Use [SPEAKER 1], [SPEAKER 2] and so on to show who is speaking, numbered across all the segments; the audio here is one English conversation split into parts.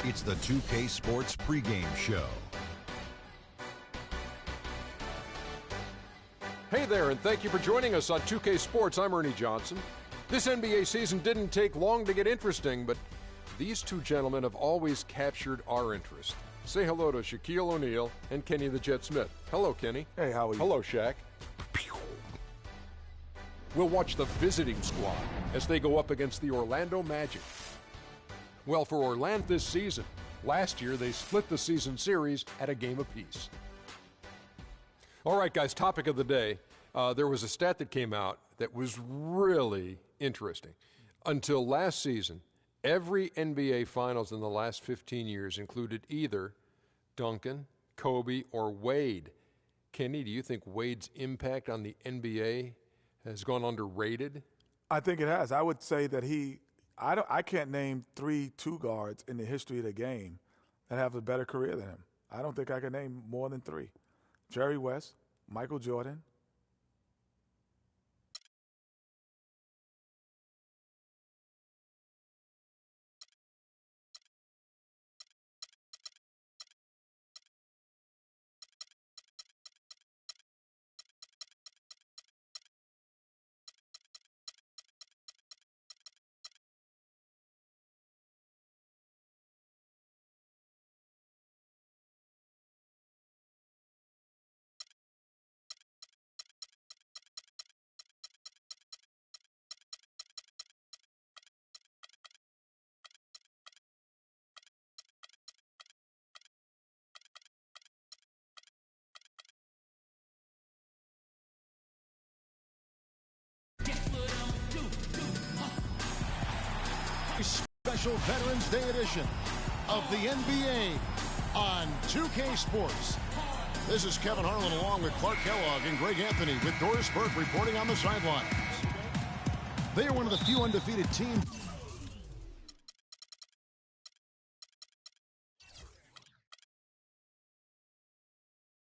[SPEAKER 1] It's the 2K Sports pregame show.
[SPEAKER 2] Hey there, and thank you for joining us on 2K Sports. I'm Ernie Johnson. This NBA season didn't take long to get interesting, but these two gentlemen have always captured our interest. Say hello to Shaquille O'Neal and Kenny the Jet Smith. Hello, Kenny.
[SPEAKER 3] Hey, how are you?
[SPEAKER 2] Hello, Shaq. We'll watch the visiting squad as they go up against the Orlando Magic. Well, for Orlando this season, last year they split the season series at a game apiece. All right, guys, topic of the day. There was a stat that came out that was really interesting. Until last season, every NBA Finals in the last 15 years included either Duncan, Kobe, or Wade. Kenny, do you think Wade's impact on the NBA has gone underrated?
[SPEAKER 3] I think it has. I would say that I can't name 3 two guards in the history of the game that have a better career than him. I don't think I can name more than 3. Jerry West, Michael Jordan.
[SPEAKER 4] Special Veterans Day edition of the NBA on 2K Sports. This is Kevin Harlan along with Clark Kellogg and Greg Anthony with Doris Burke reporting on the sidelines. They are one of the few undefeated teams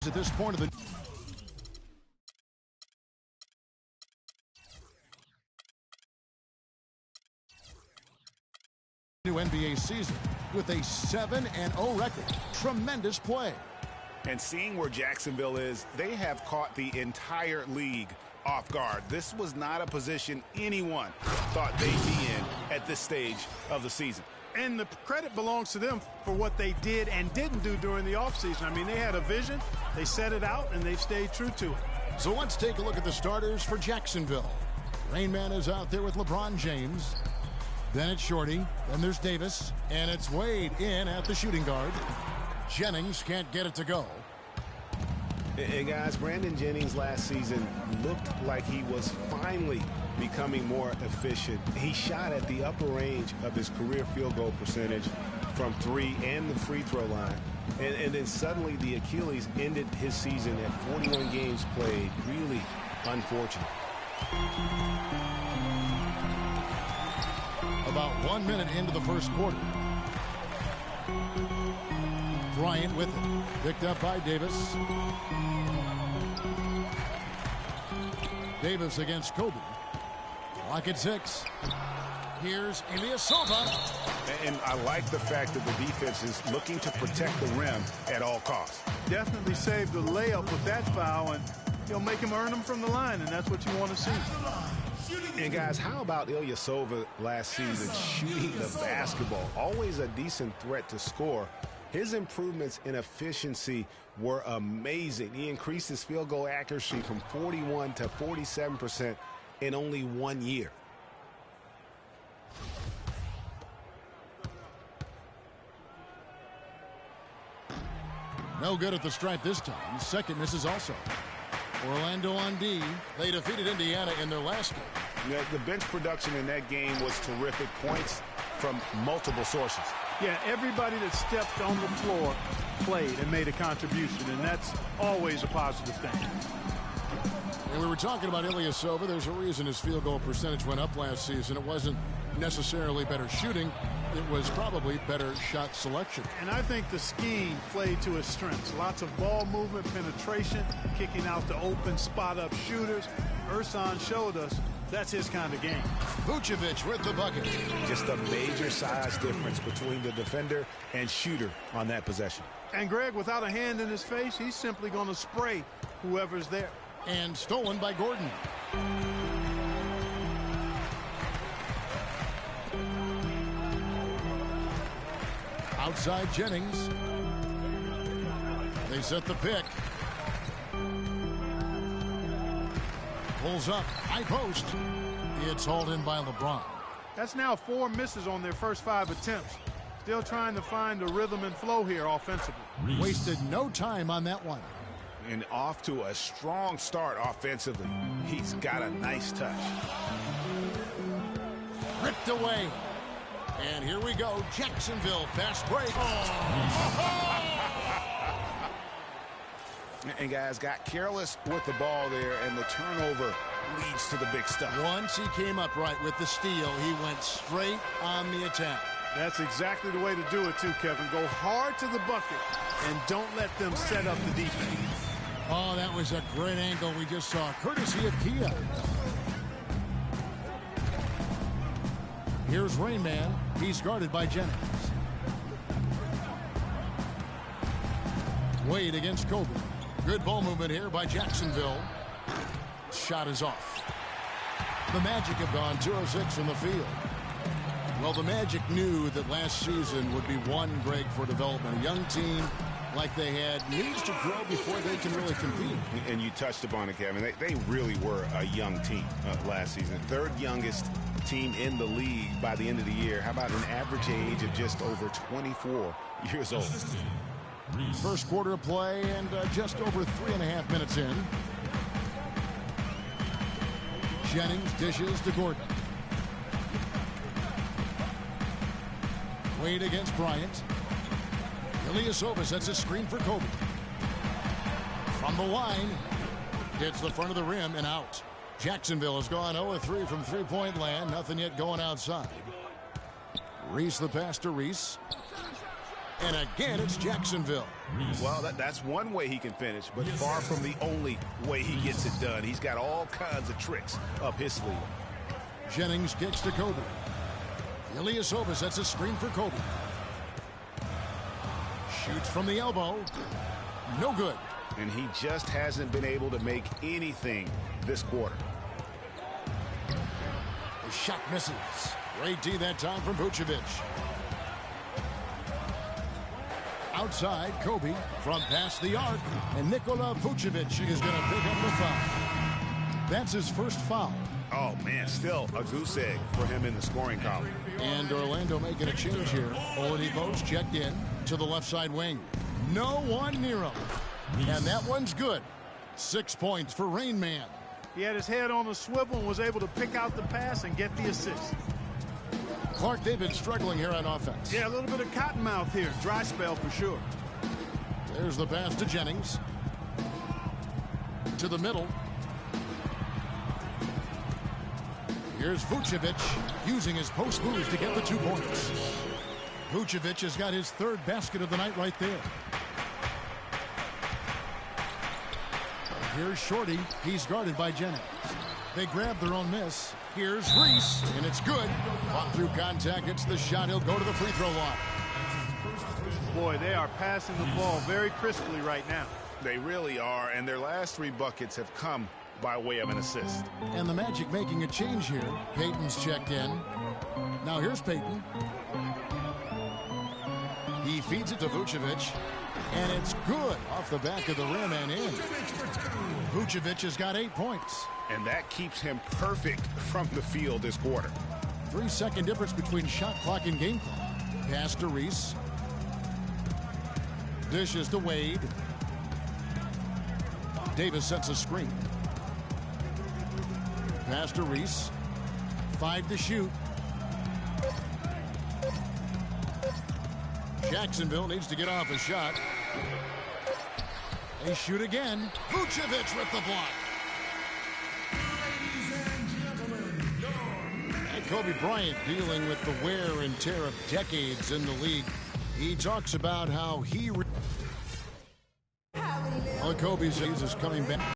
[SPEAKER 4] at this point of the new NBA season with a 7-0 record. Tremendous play.
[SPEAKER 5] And seeing where Jacksonville is, they have caught the entire league off guard. This was not a position anyone thought they'd be in at this stage of the season.
[SPEAKER 6] And the credit belongs to them for what they did and didn't do during the offseason. I mean, they had a vision, they set it out, and they've stayed true to it.
[SPEAKER 4] So let's take a look at the starters for Jacksonville. Rain Man is out there with LeBron James. Then it's Shorty, then there's Davis, and it's Wade in at the shooting guard. Jennings can't get it to go.
[SPEAKER 5] And guys, Brandon Jennings last season looked like he was finally becoming more efficient. He shot at the upper range of his career field goal percentage from 3 and the free throw line. And then suddenly the Achilles ended his season at 41 games played. Really unfortunate.
[SPEAKER 4] About 1 minute into the first quarter. Bryant with it. Picked up by Davis. Davis against Kobe. Clock at 6. Here's Ilyasova.
[SPEAKER 5] And I like the fact that the defense is looking to protect the rim at all costs.
[SPEAKER 6] Definitely saved the layup with that foul, and he'll make him earn them from the line, and that's what you want to see.
[SPEAKER 5] And guys, how about Ilyasova last season shooting the basketball? Always a decent threat to score. His improvements in efficiency were amazing. He increased his field goal accuracy from 41 to 47% in only 1 year.
[SPEAKER 4] No good at the stripe this time. Second misses also. Orlando on D. They defeated Indiana in their last game.
[SPEAKER 5] Yeah, the bench production in that game was terrific. Points from multiple sources.
[SPEAKER 6] Yeah, everybody that stepped on the floor played and made a contribution, and that's always a positive thing.
[SPEAKER 4] And we were talking about Ilyasova. There's a reason his field goal percentage went up last season. It wasn't necessarily better shooting. It was probably better shot selection.
[SPEAKER 6] And I think the scheme played to his strengths. Lots of ball movement, penetration, kicking out the open spot-up shooters. Ersan showed us That's his kind of game.
[SPEAKER 4] Vucevic with the bucket.
[SPEAKER 5] Just a major size difference between the defender and shooter on that possession.
[SPEAKER 6] And Greg, without a hand in his face, he's simply going to spray whoever's there.
[SPEAKER 4] And stolen by Gordon. Outside Jennings. They set the pick. Pulls up, high post. It's hauled in by LeBron.
[SPEAKER 6] That's now 4 misses on their first 5 attempts. Still trying to find the rhythm and flow here offensively.
[SPEAKER 4] Wasted no time on that one.
[SPEAKER 5] And off to a strong start offensively. He's got a nice touch.
[SPEAKER 4] Ripped away. And here we go. Jacksonville fast break.
[SPEAKER 5] And guys got careless with the ball there, and the turnover leads to the big stuff.
[SPEAKER 4] Once he came up right with the steal, he went straight on the attack.
[SPEAKER 6] That's exactly the way to do it too, Kevin. Go hard to the bucket and don't let them set up the defense.
[SPEAKER 4] Oh, that was a great angle we just saw, courtesy of Kia. Here's Rain Man. He's guarded by Jennings. Wade against Kobe. Good ball movement here by Jacksonville. Shot is off. The Magic have gone 2 of 6 from the field. Well, the Magic knew that last season would be one, Greg, for development. A young team like they had needs to grow before they can really compete.
[SPEAKER 5] And you touched upon it, Kevin. They really were a young team last season. 3rd youngest team in the league by the end of the year. How about an average age of just over 24 years old?
[SPEAKER 4] First quarter of play and just over 3.5 minutes in. Jennings dishes to Gordon. Wade against Bryant. Ilyasova sets a screen for Kobe. From the line, hits the front of the rim and out. Jacksonville has gone 0-3 from three-point land. Nothing yet going outside. Reese the pass to Reese. And again, it's Jacksonville.
[SPEAKER 5] Well, that's one way he can finish, but far from the only way he gets it done. He's got all kinds of tricks up his sleeve.
[SPEAKER 4] Jennings kicks to Kobe. Ilyasova sets a screen for Kobe. Shoots from the elbow. No good.
[SPEAKER 5] And he just hasn't been able to make anything this quarter.
[SPEAKER 4] The shot misses. Great D that time from Vucevic. Outside, Kobe from past the arc. And Nikola Vucevic is going to pick up the foul. That's his first foul.
[SPEAKER 5] Oh, man, still a goose egg for him in the scoring column.
[SPEAKER 4] And Orlando making a change here. Oladipo's checked in to the left side wing. No one near him. And that one's good. 6 points for Rain Man.
[SPEAKER 6] He had his head on a swivel and was able to pick out the pass and get the assist.
[SPEAKER 4] Clark, they've been struggling here on offense.
[SPEAKER 6] Yeah, a little bit of cottonmouth here. Dry spell for sure.
[SPEAKER 4] There's the pass to Jennings. To the middle. Here's Vucevic using his post moves to get the 2 points. Vucevic has got his 3rd basket of the night right there. Here's Shorty. He's guarded by Jennings. They grab their own miss. Here's Reese, and it's good. Fought through contact. It's the shot. He'll go to the free throw line.
[SPEAKER 6] Boy, they are passing the ball very crisply right now.
[SPEAKER 5] They really are, and their last 3 buckets have come by way of an assist.
[SPEAKER 4] And the Magic making a change here. Payton's checked in. Now here's Payton. He feeds it to Vucevic. And it's good off the back of the rim and in. Vucevic has got 8 points.
[SPEAKER 5] And that keeps him perfect from the field this quarter.
[SPEAKER 4] 3-second difference between shot clock and game clock. Pass to Reese. Dishes to Wade. Davis sets a screen. Pass to Reese. 5 to shoot. Jacksonville needs to get off a shot. They shoot again. Vucevic with the block. And Kobe Bryant dealing with the wear and tear of decades in the league. He talks about how he... Kobe's is coming back.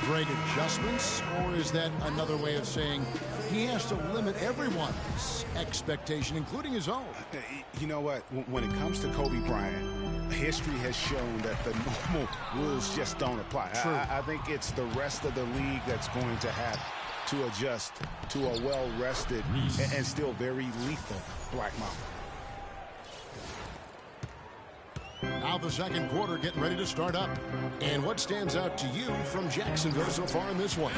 [SPEAKER 4] Greg, adjustments, or is that another way of saying he has to limit everyone's expectation, including his own?
[SPEAKER 5] You know what? When it comes to Kobe Bryant, history has shown that the normal rules just don't apply. I think it's the rest of the league that's going to have to adjust to a well-rested and still very lethal Black Mamba.
[SPEAKER 4] Now the second quarter getting ready to start up. And what stands out to you from Jacksonville so far in this one?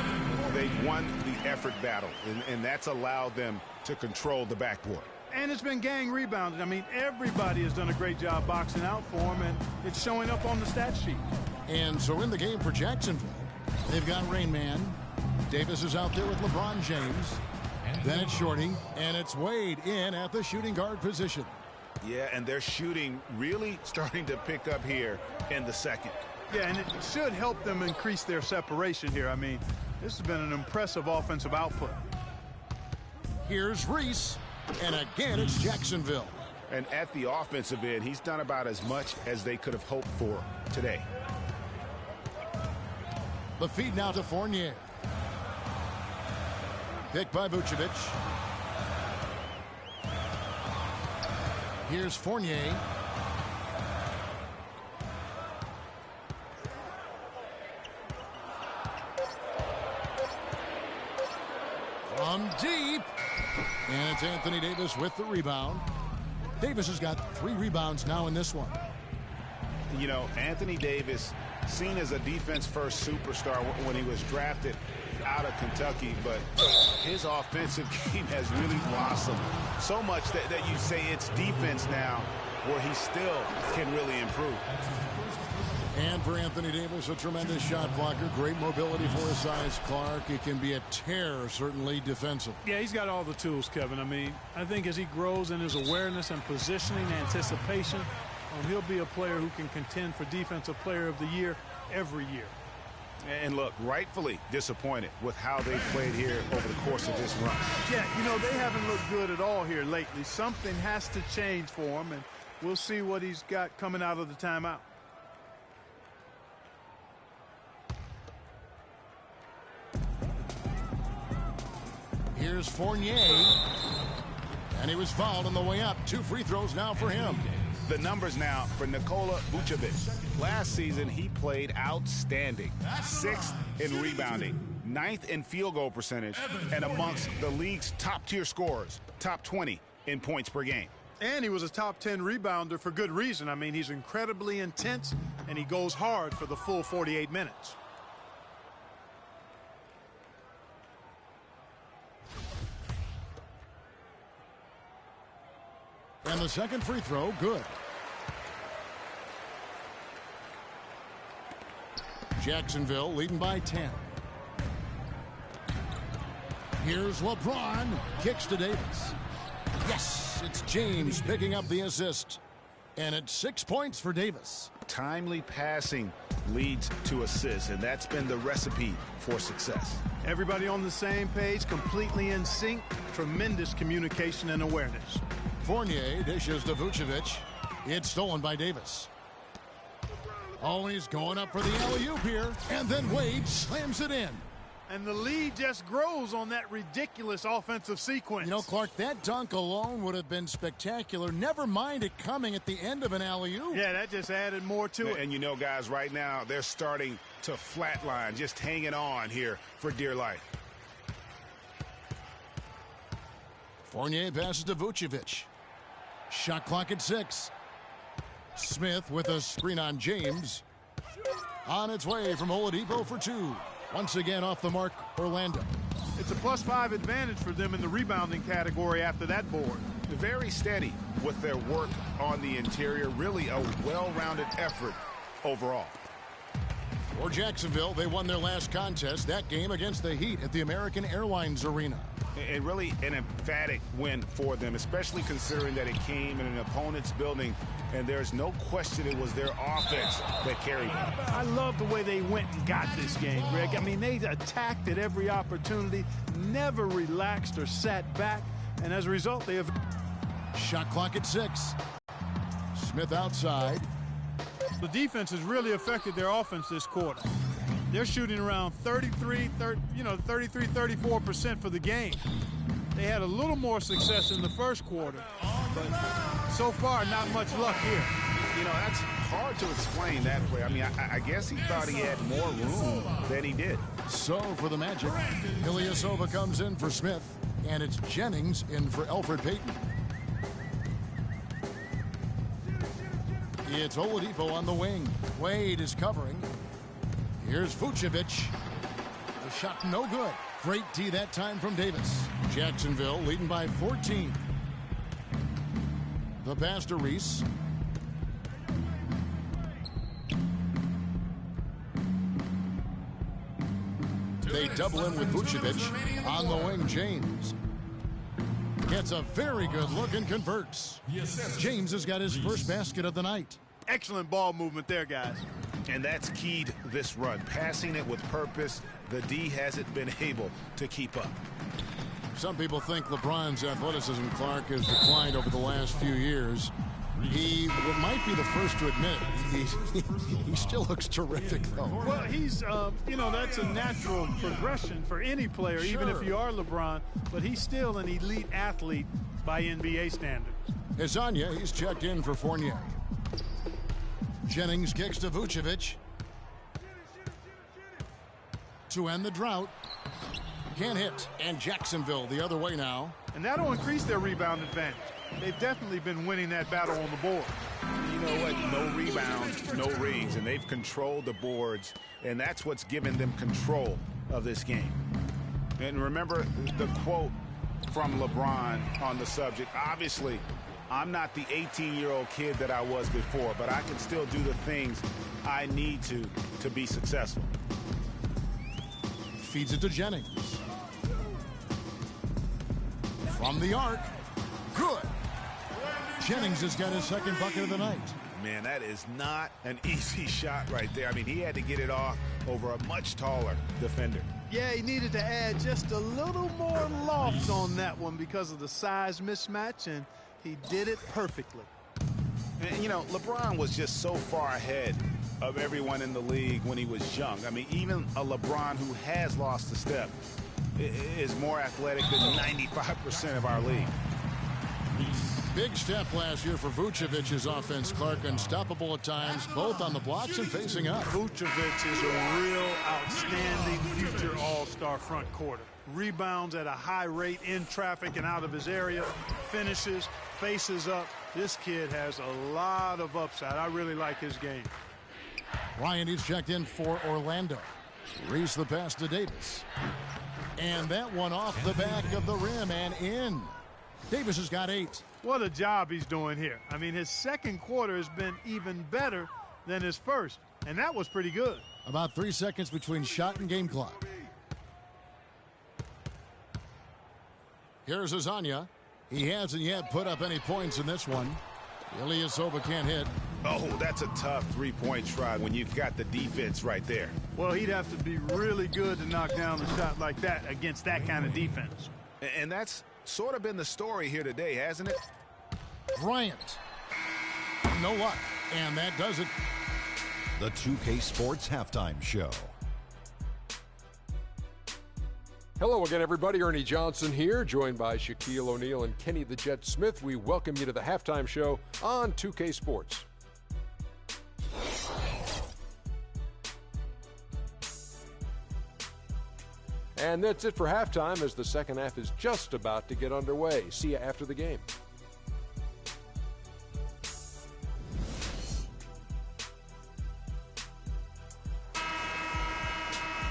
[SPEAKER 5] They've won the effort battle, and that's allowed them to control the backboard.
[SPEAKER 6] And it's been gang rebounded. I mean, everybody has done a great job boxing out for him, and it's showing up on the stat sheet.
[SPEAKER 4] And so in the game for Jacksonville, they've got Rain Man. Davis is out there with LeBron James. Then it's Shorty, and it's Wade in at the shooting guard position.
[SPEAKER 5] Yeah, and their shooting really starting to pick up here in the second.
[SPEAKER 6] Yeah, and it should help them increase their separation here. I mean, this has been an impressive offensive output.
[SPEAKER 4] Here's Reese, and again it's Jacksonville.
[SPEAKER 5] And at the offensive end, he's done about as much as they could have hoped for today.
[SPEAKER 4] The feed now to Fournier. Picked by Vucevic. Here's Fournier. From deep. And it's Anthony Davis with the rebound. Davis has got 3 rebounds now in this one.
[SPEAKER 5] You know, Anthony Davis, seen as a defense-first superstar when he was drafted out of Kentucky, but his offensive game has really blossomed so much that you say it's defense now where he still can really improve.
[SPEAKER 4] And for Anthony Davis, a tremendous shot blocker, great mobility for his size. Clark, it can be a terror, certainly defensive.
[SPEAKER 6] Yeah, he's got all the tools, Kevin. I mean, I think as he grows in his awareness and positioning, anticipation, he'll be a player who can contend for Defensive Player of the Year every year.
[SPEAKER 5] And look, rightfully disappointed with how they played here over the course of this run.
[SPEAKER 6] Yeah, you know, they haven't looked good at all here lately. Something has to change for him, and we'll see what he's got coming out of the timeout.
[SPEAKER 4] Here's Fournier. And he was fouled on the way up. 2 free throws now for him.
[SPEAKER 5] The numbers now for Nikola Vucevic. Last season, he played outstanding. 6th in rebounding, 9th in field goal percentage, and amongst the league's top-tier scorers, top 20 in points per game.
[SPEAKER 6] And he was a top 10 rebounder for good reason. I mean, he's incredibly intense, and he goes hard for the full 48 minutes.
[SPEAKER 4] And the second free throw, good. Jacksonville leading by 10. Here's LeBron. Kicks to Davis. Yes, it's James picking up the assist. And it's 6 points for Davis.
[SPEAKER 5] Timely passing leads to assists, and that's been the recipe for success.
[SPEAKER 6] Everybody on the same page, completely in sync. Tremendous communication and awareness.
[SPEAKER 4] Fournier dishes to Vucevic. It's stolen by Davis. Oh, he's going up for the alley-oop here. And then Wade slams it in.
[SPEAKER 6] And the lead just grows on that ridiculous offensive sequence.
[SPEAKER 4] You know, Clark, that dunk alone would have been spectacular. Never mind it coming at the end of an alley-oop.
[SPEAKER 6] Yeah, that just added more to it.
[SPEAKER 5] And you know, guys, right now, they're starting to flatline, just hanging on here for dear life.
[SPEAKER 4] Fournier passes to Vucevic. Shot clock at 6. Smith with a screen on James. On its way from Oladipo for 2. Once again off the mark, Orlando.
[SPEAKER 6] It's a +5 advantage for them in the rebounding category after that board.
[SPEAKER 5] Very steady with their work on the interior. Really a well-rounded effort overall.
[SPEAKER 4] For Jacksonville, they won their last contest, that game against the Heat at the American Airlines Arena.
[SPEAKER 5] And really an emphatic win for them, especially considering that it came in an opponent's building, and there's no question it was their offense that carried them.
[SPEAKER 6] I love the way they went and got this game, Greg. I mean, they attacked at every opportunity, never relaxed or sat back, and as a result, they have...
[SPEAKER 4] Shot clock at 6. Smith outside.
[SPEAKER 6] The defense has really affected their offense this quarter. They're shooting around 34% for the game. They had a little more success in the first quarter, but so far, not much luck here.
[SPEAKER 5] You know, that's hard to explain that play. I mean, I guess he thought he had more room than he did.
[SPEAKER 4] So for the Magic, Ilyasova comes in for Smith, and it's Jennings in for Elfrid Payton. It's Oladipo on the wing. Wade is covering. Here's Vucevic. The shot no good. Great D that time from Davis. Jacksonville leading by 14. The pass to Reese. They double in with Vucevic. On the wing, James. Gets a very good look and converts. James has got his first basket of the night.
[SPEAKER 6] Excellent ball movement there, guys.
[SPEAKER 5] And that's keyed this run. Passing it with purpose. The D hasn't been able to keep up.
[SPEAKER 4] Some people think LeBron's athleticism, Clark, has declined over the last few years. He might be the first to admit it. He still looks terrific, though.
[SPEAKER 6] Well, he's, that's a natural progression for any player, even if you are LeBron. But he's still an elite athlete by NBA standards.
[SPEAKER 4] Hezonja, he's checked in for Fournier. Jennings kicks to Vucevic. To end the drought. Can't hit. And Jacksonville the other way now.
[SPEAKER 6] And that'll increase their rebound advantage. They've definitely been winning that battle on the board.
[SPEAKER 5] You know what? No rebounds, no rings, and they've controlled the boards, and that's what's given them control of this game. And remember the quote from LeBron on the subject. Obviously, I'm not the 18-year-old kid that I was before, but I can still do the things I need to be successful.
[SPEAKER 4] Feeds it to Jennings. From the arc. Good. Jennings has got his second bucket of the night.
[SPEAKER 5] Man, that is not an easy shot right there. I mean, he had to get it off over a much taller defender.
[SPEAKER 6] Yeah, he needed to add just a little more loft on that one because of the size mismatch, and he did it perfectly.
[SPEAKER 5] And, you know, LeBron was just so far ahead of everyone in the league when he was young. I mean, even a LeBron who has lost a step is more athletic than 95% of our league.
[SPEAKER 4] Big step last year for Vucevic's offense, Clark. Unstoppable at times, both on the blocks and facing up.
[SPEAKER 6] Vucevic is a real outstanding future all-star front courter. Rebounds at a high rate in traffic and out of his area. Finishes, faces up. This kid has a lot of upside. I really like his game.
[SPEAKER 4] Ryan, he's checked in for Orlando. Reese the pass to Davis. And that one off the back of the rim and in. Davis has got 8.
[SPEAKER 6] What a job he's doing here. I mean, his second quarter has been even better than his first, and that was pretty good.
[SPEAKER 4] About 3 seconds between shot and game clock. Here's Hezonja. He hasn't yet put up any points in this one. Ilyasova can't hit.
[SPEAKER 5] Oh, that's a tough three-point try when you've got the defense right there.
[SPEAKER 6] Well, he'd have to be really good to knock down a shot like that against that kind of defense.
[SPEAKER 5] And that's sort of been the story here today, hasn't it?
[SPEAKER 4] Bryant. No luck. And that does it.
[SPEAKER 1] The 2K Sports Halftime Show.
[SPEAKER 2] Hello again, everybody. Ernie Johnson here, joined by Shaquille O'Neal and Kenny the Jet Smith. We welcome you to the Halftime Show on 2K Sports. And that's it for halftime, as the second half is just about to get underway. See you after the game.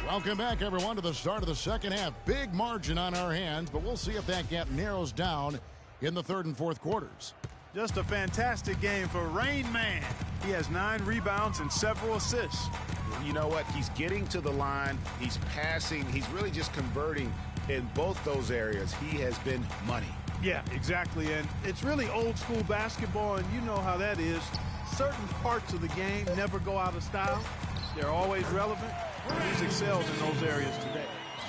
[SPEAKER 4] Welcome back, everyone, to the start of the second half. Big margin on our hands, but we'll see if that gap narrows down in the third and fourth quarters.
[SPEAKER 6] Just a fantastic game for Rain Man. He has 9 rebounds and several assists.
[SPEAKER 5] You know what? He's getting to the line. He's passing. He's really just converting in both those areas. He has been money.
[SPEAKER 6] Yeah, exactly. And it's really old school basketball, and you know how that is. Certain parts of the game never go out of style. They're always relevant. He's excelled in those areas today.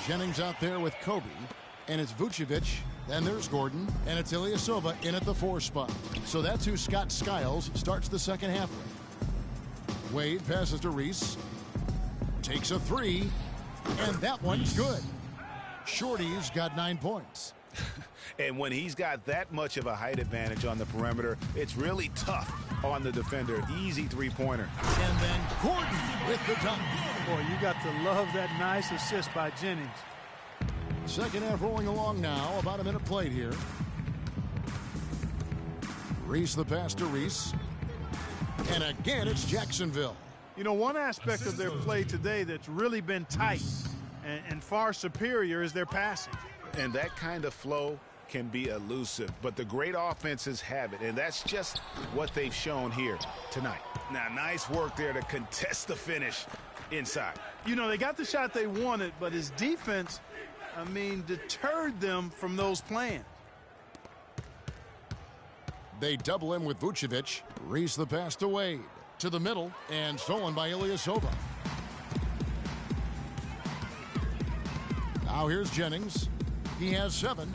[SPEAKER 4] Jennings out there with Kobe, and it's Vucevic, then there's Gordon, and it's Ilyasova in at the 4 spot. So that's who Scott Skiles starts the second half with. Wade passes to Reese. takes a three, and that one's good. Shorty's got 9 points.
[SPEAKER 5] And when he's got that much of a height advantage on the perimeter, it's really tough on the defender. Easy three-pointer.
[SPEAKER 4] And then Gordon with the dunk.
[SPEAKER 6] Boy, you got to love that nice assist by Jennings.
[SPEAKER 4] Second half rolling along now. About a minute played here. Reese the pass to Reese. And again, it's Jacksonville.
[SPEAKER 6] You know, one aspect of their play today that's really been tight and far superior is their passing.
[SPEAKER 5] And that kind of flow can be elusive, but the great offenses have it, and that's just what they've shown here tonight. Now, nice work there to contest the finish inside.
[SPEAKER 6] You know, they got the shot they wanted, but his defense, deterred them from those plans.
[SPEAKER 4] They double him with Vucevic. Reese the pass to Wade. To the middle, and stolen by Ilyasova. Now here's Jennings. He has 7.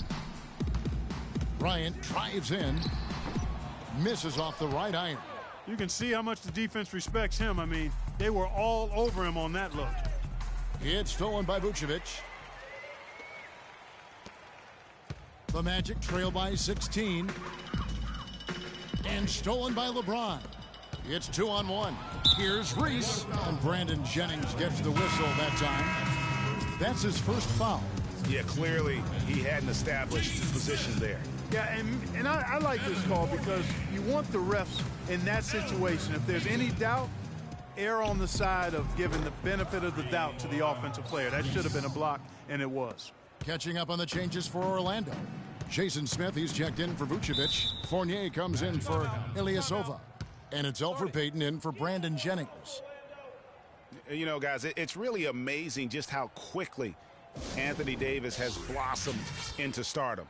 [SPEAKER 4] Bryant drives in. Misses off the right iron.
[SPEAKER 6] You can see how much the defense respects him. They were all over him on that look.
[SPEAKER 4] It's stolen by Vucevic. The Magic trail by 16. And stolen by LeBron. It's 2-on-1. Here's Reese. And Brandon Jennings gets the whistle that time. That's his first foul.
[SPEAKER 5] Yeah, clearly he hadn't established position there.
[SPEAKER 6] Yeah, and I like this call because you want the refs in that situation. If there's any doubt, err on the side of giving the benefit of the doubt to the offensive player. That should have been a block, and it was.
[SPEAKER 4] Catching up on the changes for Orlando. Jason Smith, he's checked in for Vucevic. Fournier comes in for Ilyasova. And it's Elfrid Payton in for Brandon Jennings.
[SPEAKER 5] You know, guys, it's really amazing just how quickly Anthony Davis has blossomed into stardom.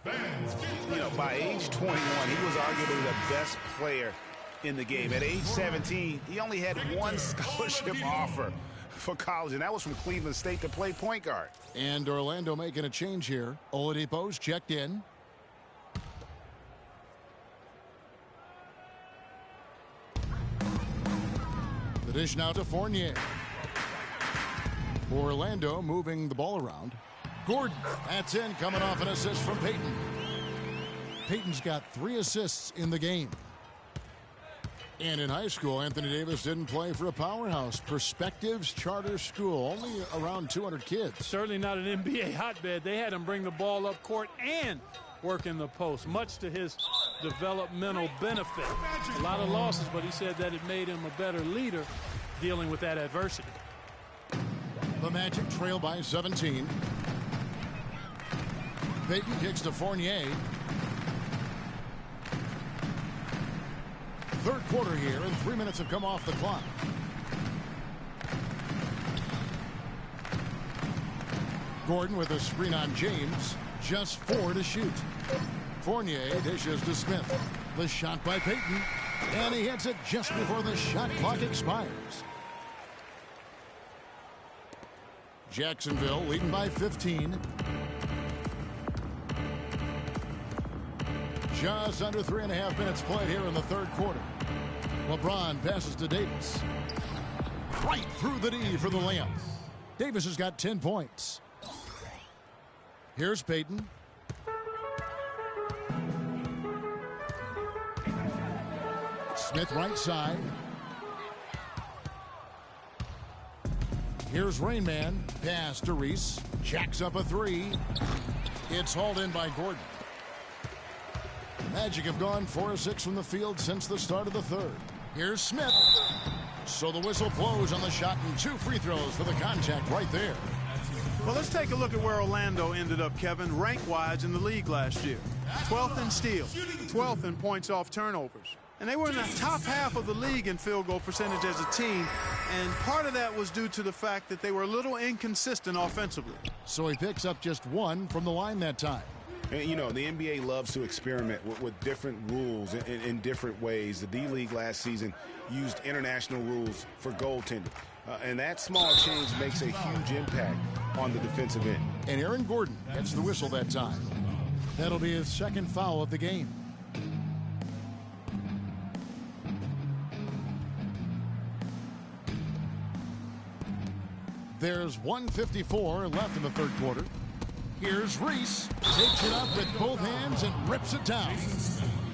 [SPEAKER 5] You know, by age 21, he was arguably the best player in the game. At age 17, he only had one scholarship offer for college, and that was from Cleveland State to play point guard.
[SPEAKER 4] And Orlando making a change here. Oladipo's checked in. The dish now to Fournier. Orlando moving the ball around. Gordon, that's in, coming off an assist from Payton. Payton's got 3 assists in the game. And in high school, Anthony Davis didn't play for a powerhouse. Perspectives Charter School, only around 200 kids.
[SPEAKER 6] Certainly not an NBA hotbed. They had him bring the ball up court and work in the post, much to his developmental benefit. A lot of losses, but he said that it made him a better leader dealing with that adversity.
[SPEAKER 4] The Magic trail by 17. Payton kicks to Fournier. Third quarter here, and 3 minutes have come off the clock. Gordon with a screen on James. Just 4 to shoot. Fournier dishes to Smith. The shot by Payton. And he hits it just before the shot clock expires. Jacksonville leading by 15. Just under 3.5 minutes played here in the third quarter. LeBron passes to Davis. Right through the D for the layup. Davis has got 10 points. Here's Payton. Smith right side. Here's Rain Man. Pass to Reese. Jacks up a 3. It's hauled in by Gordon. Magic have gone 4 of 6 from the field since the start of the third. Here's Smith. So the whistle blows on the shot and 2 free throws for the contact right there.
[SPEAKER 6] Well, let's take a look at where Orlando ended up, Kevin, rank-wise in the league last year. 12th in steals, 12th in points off turnovers. And they were in the top half of the league in field goal percentage as a team. And part of that was due to the fact that they were a little inconsistent offensively.
[SPEAKER 4] So he picks up just 1 from the line that time.
[SPEAKER 5] And, you know, the NBA loves to experiment with different rules in different ways. The D-League last season used international rules for goaltending. And that small change makes a huge impact on the defensive end.
[SPEAKER 4] And Aaron Gordon gets the whistle that time. That'll be his second foul of the game. There's 1:54 left in the third quarter. Here's Reese. Takes it up with both hands and rips it down.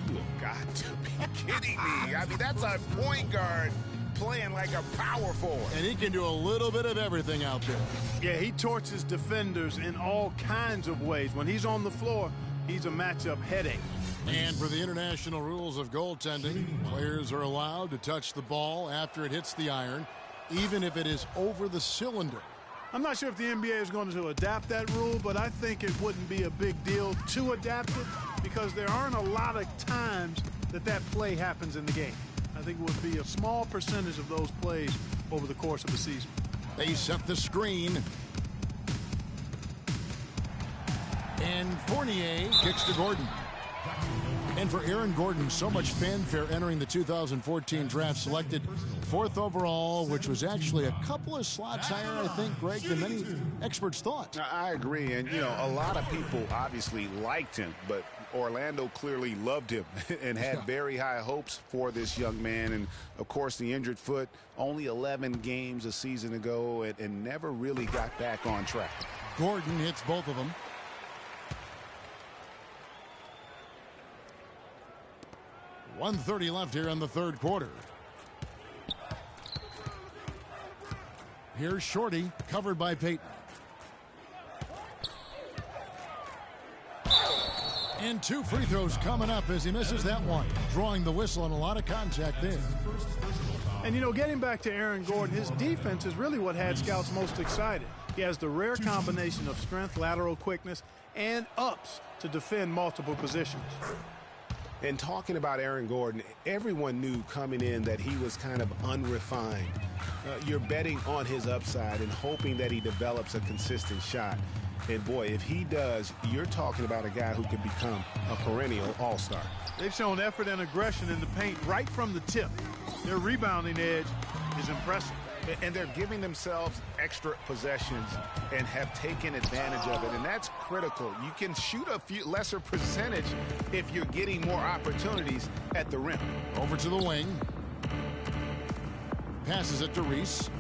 [SPEAKER 5] You've got to be kidding me. I mean, that's a point guard playing like a power forward.
[SPEAKER 4] And he can do a little bit of everything out there.
[SPEAKER 6] Yeah, he torches defenders in all kinds of ways. When he's on the floor, he's a matchup headache.
[SPEAKER 4] And for the international rules of goaltending, players are allowed to touch the ball after it hits the iron, even if it is over the cylinder.
[SPEAKER 6] I'm not sure if the NBA is going to adapt that rule, but I think it wouldn't be a big deal to adapt it because there aren't a lot of times that play happens in the game. I think it would be a small percentage of those plays over the course of the season.
[SPEAKER 4] They set the screen. And Fournier kicks to Gordon. And for Aaron Gordon, so much fanfare entering the 2014 draft, selected 4th overall, which was actually a couple of slots higher, I think, Greg, than many experts thought.
[SPEAKER 5] I agree. And, you know, a lot of people obviously liked him, but Orlando clearly loved him and had very high hopes for this young man. And, of course, the injured foot, only 11 games a season ago and never really got back on track.
[SPEAKER 4] Gordon hits both of them. .130 left here in the third quarter. Here's Shorty, covered by Payton. And 2 free throws coming up as he misses that one, drawing the whistle and a lot of contact there.
[SPEAKER 6] And, you know, getting back to Aaron Gordon, his defense is really what had scouts most excited. He has the rare combination of strength, lateral quickness, and ups to defend multiple positions.
[SPEAKER 5] And talking about Aaron Gordon, everyone knew coming in that he was kind of unrefined. You're betting on his upside and hoping that he develops a consistent shot. And, boy, if he does, you're talking about a guy who could become a perennial all-star.
[SPEAKER 6] They've shown effort and aggression in the paint right from the tip. Their rebounding edge is impressive.
[SPEAKER 5] And they're giving themselves extra possessions and have taken advantage of it. And that's critical. You can shoot a few lesser percentage if you're getting more opportunities at the rim.
[SPEAKER 4] Over to the wing. Passes it to Reese.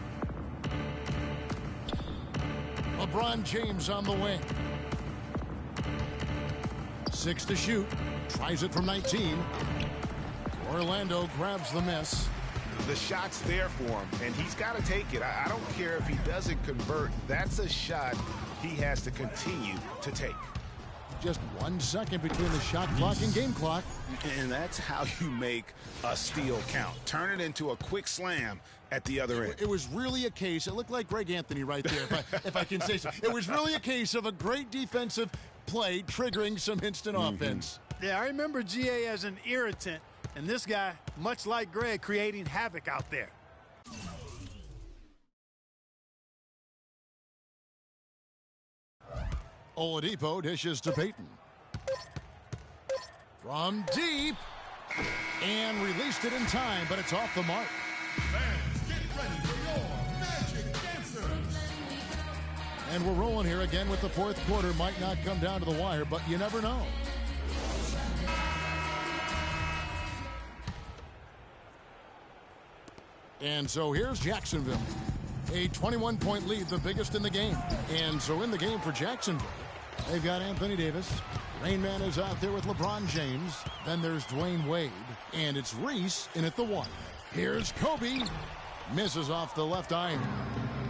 [SPEAKER 4] LeBron James on the wing. 6 to shoot. Tries it from 19. Orlando grabs the miss.
[SPEAKER 5] The shot's there for him, and he's got to take it. I don't care if he doesn't convert. That's a shot he has to continue to take.
[SPEAKER 4] Just 1 second between the shot clock and game clock.
[SPEAKER 5] And that's how you make a steal count. Turn it into a quick slam at the other end.
[SPEAKER 4] It was really a case, it looked like Greg Anthony right there, if I can say so. It was really a case of a great defensive play triggering some instant offense.
[SPEAKER 6] Yeah, I remember GA as an irritant, and this guy, much like Greg, creating havoc out there.
[SPEAKER 4] Oladipo dishes to Payton. From deep. And released it in time, but it's off the mark.
[SPEAKER 1] Fans, get ready for your Magic Dancers.
[SPEAKER 4] And we're rolling here again with the fourth quarter. Might not come down to the wire, but you never know. And so here's Jacksonville. A 21-point lead, the biggest in the game. And so in the game for Jacksonville, they've got Anthony Davis. Rain Man is out there with LeBron James. Then there's Dwayne Wade. And it's Reese in at the 1. Here's Kobe. Misses off the left iron.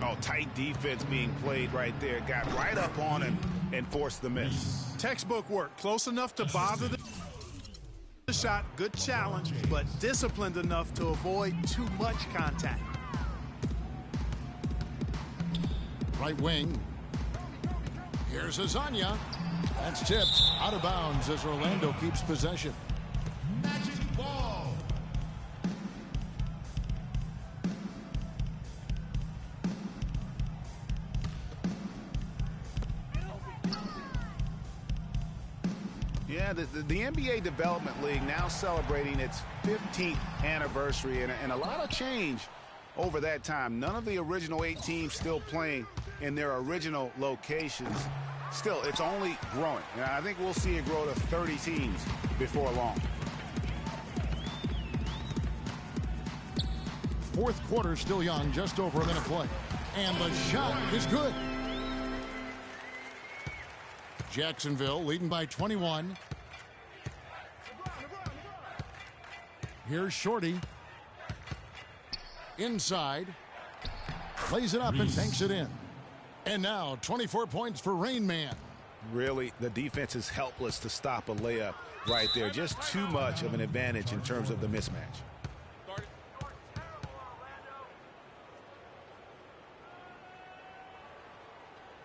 [SPEAKER 5] Oh, tight defense being played right there. Got right up on him and forced the miss.
[SPEAKER 6] Textbook work. Close enough to bother the shot. Good challenge, but disciplined enough to avoid too much contact.
[SPEAKER 4] Right wing. Here's Azania. That's tipped out of bounds as Orlando keeps possession.
[SPEAKER 1] Magic ball.
[SPEAKER 5] Yeah, the NBA Development League now celebrating its 15th anniversary and a lot of change over that time. None of the original 8 teams still playing in their original locations. Still, it's only growing. And I think we'll see it grow to 30 teams before long.
[SPEAKER 4] Fourth quarter still young, just over a minute play. And the shot is good. Jacksonville leading by 21. Here's Shorty. Inside. Plays it up and banks it in. And now 24 points for Rain Man.
[SPEAKER 5] Really, the defense is helpless to stop a layup right there. Just too much of an advantage in terms of the mismatch.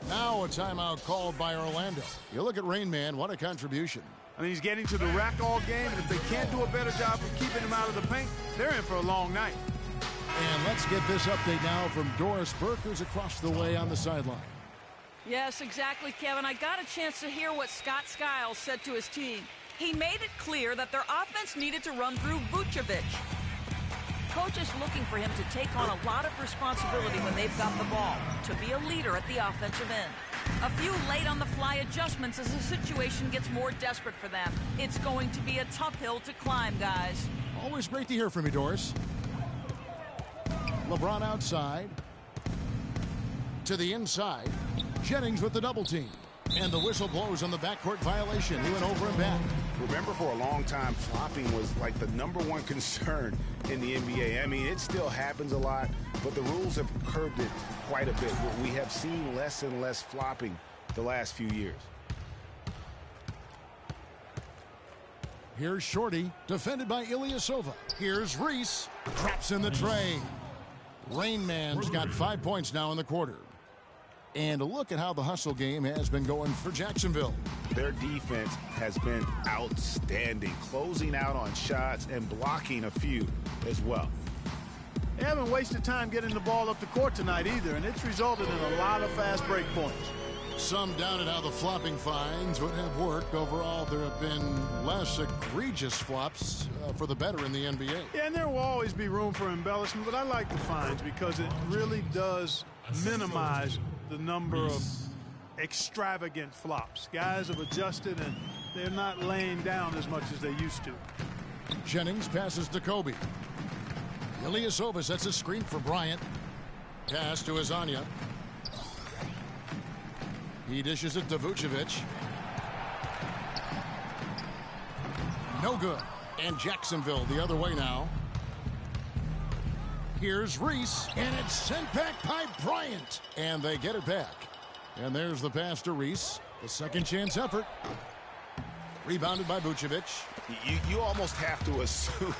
[SPEAKER 4] Now a timeout called by Orlando. You look at Rain Man, what a contribution.
[SPEAKER 6] I mean, he's getting to the rack all game, and if they can't do a better job of keeping him out of the paint, they're in for a long night.
[SPEAKER 4] And let's get this update now from Doris Burke, who's across the way on the sideline.
[SPEAKER 7] Yes, exactly, Kevin. I got a chance to hear what Scott Skiles said to his team. He made it clear that their offense needed to run through Vucevic. Coach is looking for him to take on a lot of responsibility when they've got the ball, to be a leader at the offensive end. A few late-on-the-fly adjustments as the situation gets more desperate for them. It's going to be a tough hill to climb, guys.
[SPEAKER 4] Always great to hear from you, Doris. LeBron outside. To the inside. Jennings with the double team. And the whistle blows on the backcourt violation. He went over and back.
[SPEAKER 5] Remember, for a long time, flopping was like the #1 concern in the NBA. I mean, it still happens a lot, but the rules have curbed it quite a bit. We have seen less and less flopping the last few years.
[SPEAKER 4] Here's Shorty, defended by Ilyasova. Here's Reese, traps in the tray. Rain Man's got 5 points now in the quarter. And a look at how the hustle game has been going for Jacksonville.
[SPEAKER 5] Their defense has been outstanding, closing out on shots and blocking a few as well.
[SPEAKER 6] They haven't wasted time getting the ball up the court tonight either, and it's resulted in a lot of fast break points.
[SPEAKER 4] Some doubted how the flopping fines would have worked. Overall, there have been less egregious flops for the better in the NBA.
[SPEAKER 6] Yeah, and there will always be room for embellishment, but I like the fines because it really does minimize the number of extravagant flops. Guys have adjusted, and they're not laying down as much as they used to.
[SPEAKER 4] Jennings passes to Kobe. Ilyasova sets a screen for Bryant. Pass to Azania. He dishes it to Vucevic. No good. And Jacksonville the other way now. Here's Reese, and it's sent back by Bryant. And they get it back. And there's the pass to Reese. The second chance effort. Rebounded by Vucevic.
[SPEAKER 5] You almost have to assume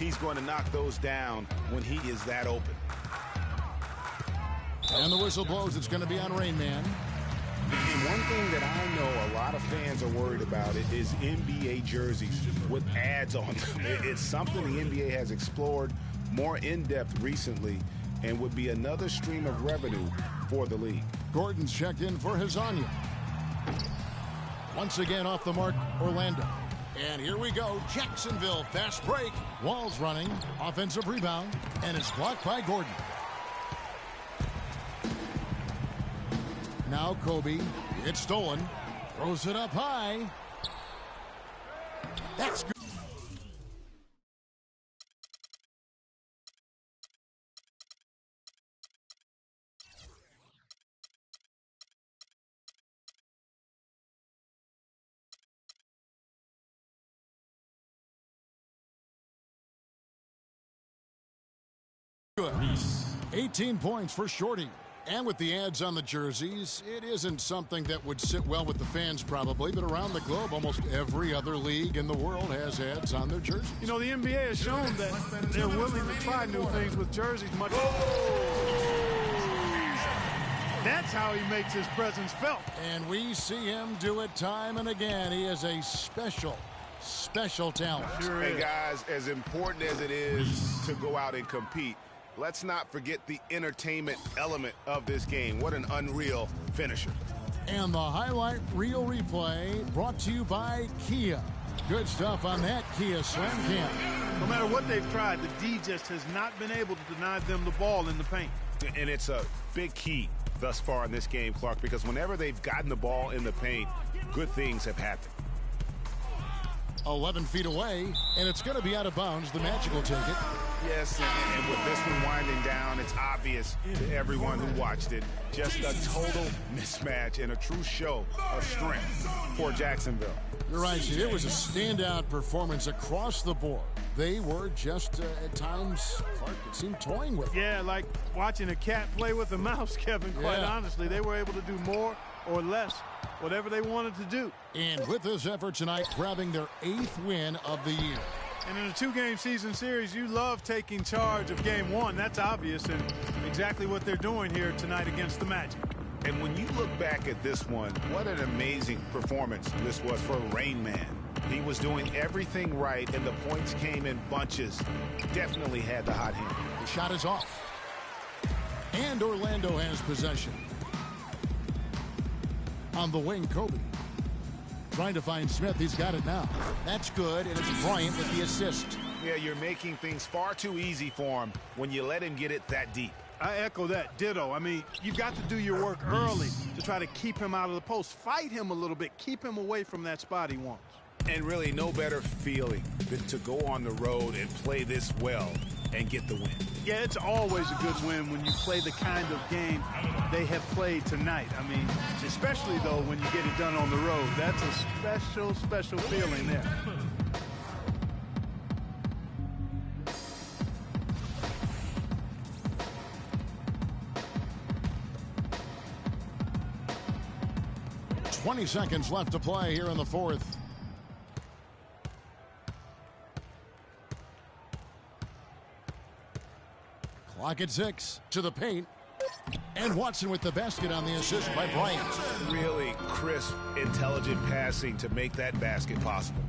[SPEAKER 5] he's going to knock those down when he is that open.
[SPEAKER 4] And the whistle blows. It's going to be on Rain Man.
[SPEAKER 5] And one thing that I know a lot of fans are worried about is NBA jerseys with ads on them. It's something the NBA has explored more in-depth recently and would be another stream of revenue for the league.
[SPEAKER 4] Gordon's checked in for Azania. Once again off the mark, Orlando. And here we go, Jacksonville, fast break. Walls running, offensive rebound, and it's blocked by Gordon. Now Kobe, it's stolen, throws it up high. That's good. Good. 18 points for Shorty. And with the ads on the jerseys, it isn't something that would sit well with the fans probably, but around the globe, almost every other league in the world has ads on their jerseys.
[SPEAKER 6] You know, the NBA has shown that they're willing to try new things with jerseys much. That's how he makes his presence felt.
[SPEAKER 4] And we see him do it time and again. He is a special talent.
[SPEAKER 6] Sure
[SPEAKER 5] Hey,
[SPEAKER 6] is.
[SPEAKER 5] guys, as important as it is to go out and compete, let's not forget the entertainment element of this game. What an unreal finisher.
[SPEAKER 4] And the highlight reel replay brought to you by Kia. Good stuff on that Kia Slam Cam.
[SPEAKER 6] No matter what they've tried, the D just has not been able to deny them the ball in the paint.
[SPEAKER 5] And it's a big key thus far in this game, Clark, because whenever they've gotten the ball in the paint, good things have happened.
[SPEAKER 4] 11 feet away, and it's going to be out of bounds. The Magic will take it.
[SPEAKER 5] Yes, and with this one winding down, it's obvious to everyone who watched it. Just a total mismatch and a true show of strength for Jacksonville.
[SPEAKER 4] You're right, Steve. It was a standout performance across the board. They were just, at times, Clark, it seemed toying with it.
[SPEAKER 6] Yeah, like watching a cat play with a mouse, Kevin, quite honestly. They were able to do more or less, whatever they wanted to do.
[SPEAKER 4] And with this effort tonight, grabbing their 8th win of the year.
[SPEAKER 6] And in a 2-game season series, you love taking charge of game 1. That's obvious, and exactly what they're doing here tonight against the Magic.
[SPEAKER 5] And when you look back at this one, what an amazing performance this was for Rain Man. He was doing everything right, and the points came in bunches. Definitely had the hot hand.
[SPEAKER 4] The shot is off. And Orlando has possession. On the wing, Kobe. Trying to find Smith. He's got it now. That's good, and it's Bryant with the assist.
[SPEAKER 5] Yeah, you're making things far too easy for him when you let him get it that deep.
[SPEAKER 6] I echo that. Ditto. I mean, you've got to do your work early to try to keep him out of the post. Fight him a little bit. Keep him away from that spot he wants.
[SPEAKER 5] And really no better feeling than to go on the road and play this well and get the win.
[SPEAKER 6] Yeah, it's always a good win when you play the kind of game they have played tonight. I mean, especially, though, when you get it done on the road. That's a special, special feeling there.
[SPEAKER 4] Seconds left to play here in the 4th. Clock at 6. To the paint. And Watson with the basket on the assist by Bryant.
[SPEAKER 5] Really crisp, intelligent passing to make that basket possible.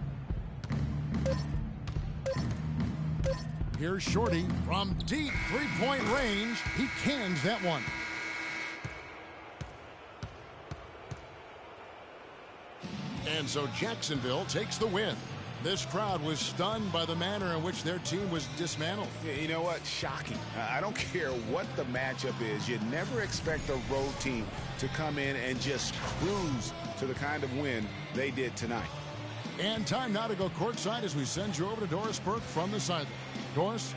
[SPEAKER 4] Here's Shorty from deep three-point range. He cans that one. And so Jacksonville takes the win. This crowd was stunned by the manner in which their team was dismantled.
[SPEAKER 5] You know what? Shocking. I don't care what the matchup is. You never expect a road team to come in and just cruise to the kind of win they did tonight.
[SPEAKER 4] And time now to go courtside as we send you over to Doris Burke from the sideline. Doris?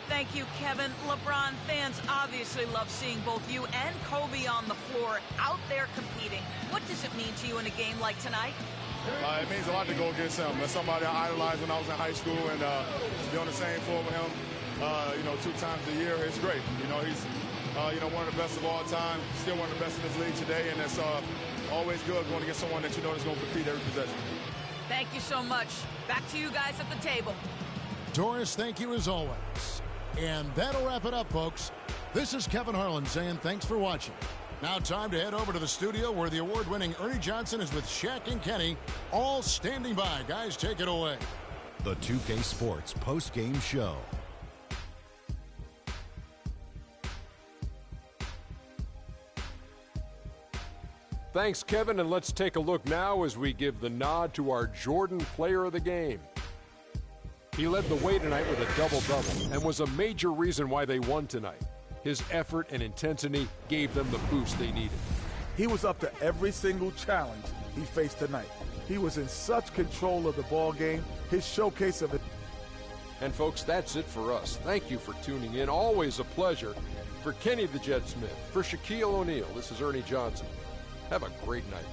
[SPEAKER 7] Thank you, Kevin. LeBron fans obviously love seeing both you and Kobe on the floor out there competing. What does it mean to you in a game like tonight?
[SPEAKER 8] It means a lot to go against him. That's somebody I idolized when I was in high school, and to be on the same floor with him, 2 times a year, it's great. He's, one of the best of all time, still one of the best in this league today, and it's always good going against someone that you know is going to compete every possession.
[SPEAKER 7] Thank you so much. Back to you guys at the table.
[SPEAKER 4] Doris, thank you as always. And that'll wrap it up, folks. This is Kevin Harlan saying thanks for watching. Now time to head over to the studio where the award-winning Ernie Johnson is with Shaq and Kenny, all standing by. Guys, take it away.
[SPEAKER 1] The 2K Sports post-game show.
[SPEAKER 2] Thanks, Kevin, and let's take a look now as we give the nod to our Jordan Player of the Game. He led the way tonight with a double-double and was a major reason why they won tonight. His effort and intensity gave them the boost they needed.
[SPEAKER 3] He was up to every single challenge he faced tonight. He was in such control of the ball game. His showcase of it.
[SPEAKER 2] And folks, that's it for us. Thank you for tuning in. Always a pleasure. For Kenny the Jet Smith, for Shaquille O'Neal, this is Ernie Johnson. Have a great night.